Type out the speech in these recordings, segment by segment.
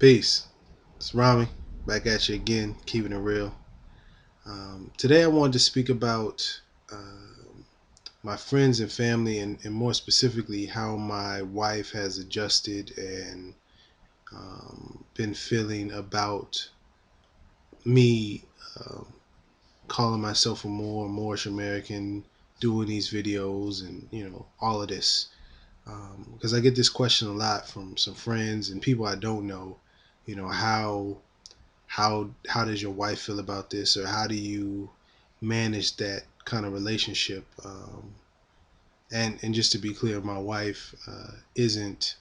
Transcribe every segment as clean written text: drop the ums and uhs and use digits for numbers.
Peace. It's Rami back at you again, keeping it real. Today I wanted to speak about my friends and family, and more specifically, how my wife has adjusted and been feeling about me um, calling myself a Moorish American, doing these videos, and all of this. Because I get this question a lot from some friends and people I don't know. How does your wife feel about this, or how do you manage that kind of relationship? And just to be clear, my wife isn't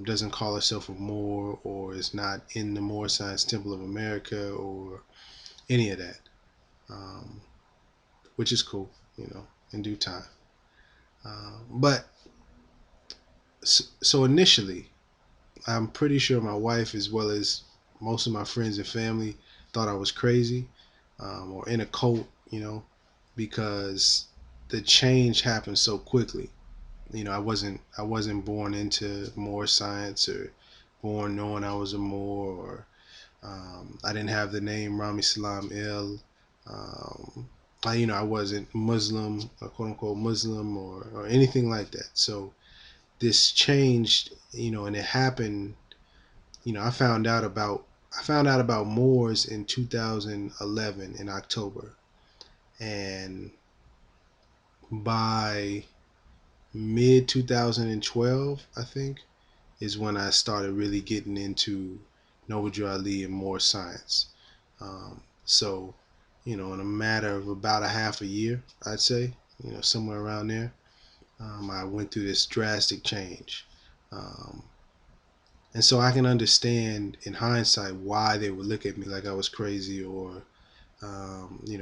doesn't call herself a Moor, or is not in the Moor Science Temple of America, or any of that, um, which is cool, in due time. But so initially, I'm pretty sure my wife, as well as most of my friends and family, thought I was crazy, or in a cult, because the change happened so quickly. I wasn't born into more science, or born knowing I was a Moor, or I didn't have the name Rami Salam Il. I wasn't Muslim, quote unquote Muslim, or anything like that. So this changed, and it happened. I found out about Moors in 2011 in October, and by mid 2012, I think, is when I started really getting into Noble Ali and more science. So, in a matter of about a half a year, I'd say, somewhere around there, I went through this drastic change. Um, and so I can understand in hindsight why they would look at me like I was crazy, or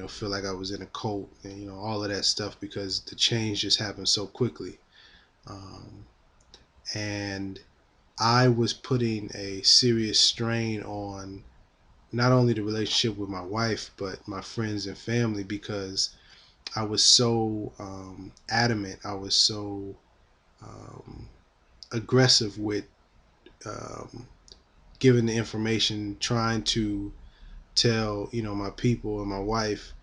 feel like I was in a cult, and all of that stuff, because the change just happened so quickly. Um, and I was putting a serious strain on not only the relationship with my wife, but my friends and family, because I was so adamant. I was so um, aggressive with um, giving the information, trying to tell my people and my wife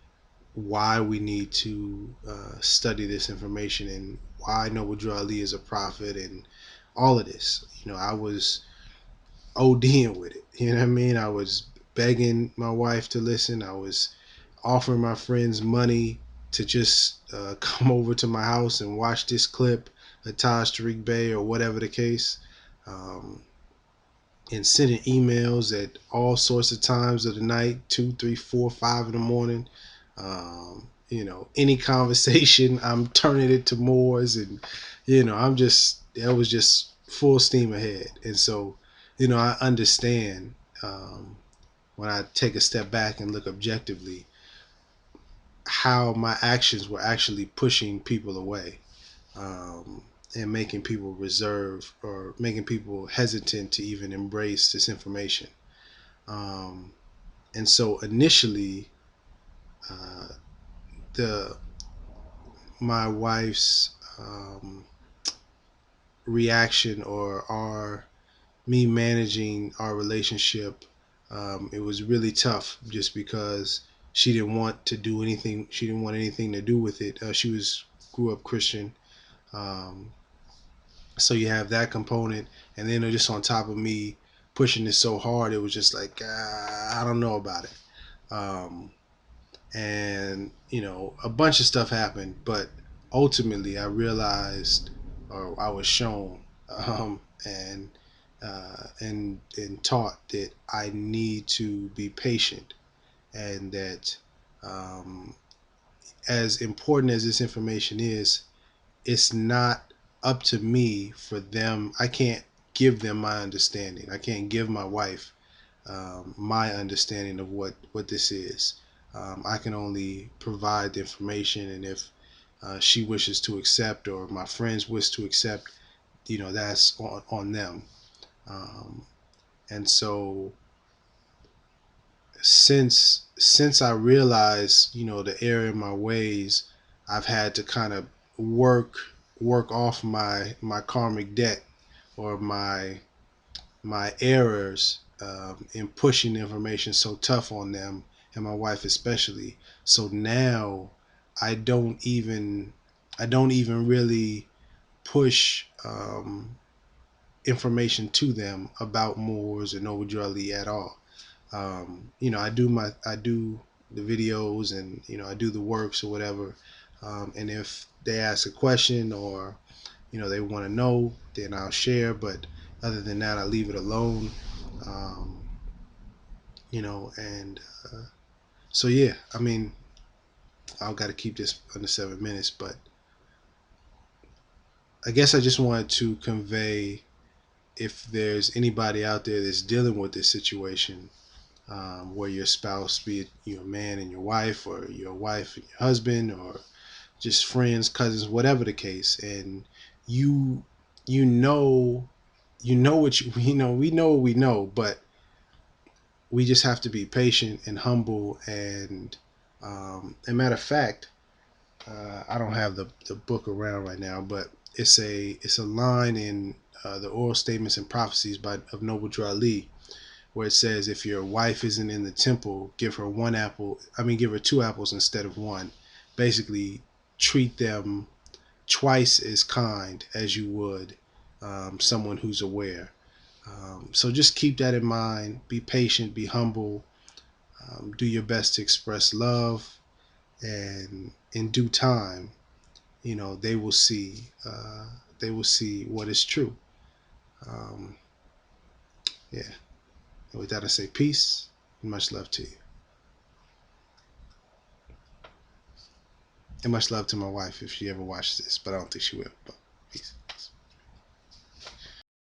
why we need to study this information, and why Noble Drew Ali is a prophet, and all of this. I was ODing with it. You know what I mean? I was begging my wife to listen. I was offering my friends money to just come over to my house and watch this clip of Taj Tariq Bey, or whatever the case. Um, and sending emails at all sorts of times of the night, 2, 3, 4, 5 in the morning. Any conversation, I'm turning it to Moors, and I'm just that was just full steam ahead. And so, I understand, when I take a step back and look objectively, how my actions were actually pushing people away, and making people reserve, or making people hesitant to even embrace this information. Um, and so initially, uh, the my wife's reaction, or our me managing our relationship, it was really tough, just because she didn't want to do anything. She didn't want anything to do with it. She was grew up Christian, um, so you have that component, and then just on top of me pushing it so hard, it was just like, I don't know about it. And a bunch of stuff happened, but ultimately I realized, or I was shown, and and taught that I need to be patient, and that, um, as important as this information is, it's not up to me for them. I can't give them my understanding. I can't give my wife my understanding of what this is. I can only provide the information, and if she wishes to accept, or my friends wish to accept, that's on them. Um, and so, since I realized, the error in my ways, I've had to kind of work work off my karmic debt, or my my errors in pushing information so tough on them, and my wife especially. So now I don't even I don't even really push information to them about Moors or Noble Ali at all. I do the videos, and I do the works or whatever. And if they ask a question, or they want to know, then I'll share. But other than that, I leave it alone. Um, and so yeah, I mean, I've got to keep this under 7 minutes, but I guess I just wanted to convey, if there's anybody out there that's dealing with this situation, where your spouse, be it your man and your wife, or your wife and your husband, or just friends, cousins, whatever the case, and you you know what we know what we know, but we just have to be patient and humble. And matter of fact, I don't have the book around right now, but it's a line in the Oral Statements and Prophecies of Noble Drew Ali, where it says, if your wife isn't in the temple, give her one apple. I mean, give her two apples instead of one. Basically, treat them twice as kind as you would someone who's aware. So just keep that in mind. Be patient, be humble, do your best to express love, and in due time, they will see. They will see what is true. Um, yeah. And with that, I say peace and much love to you, and much love to my wife if she ever watches this. But I don't think she will. But peace.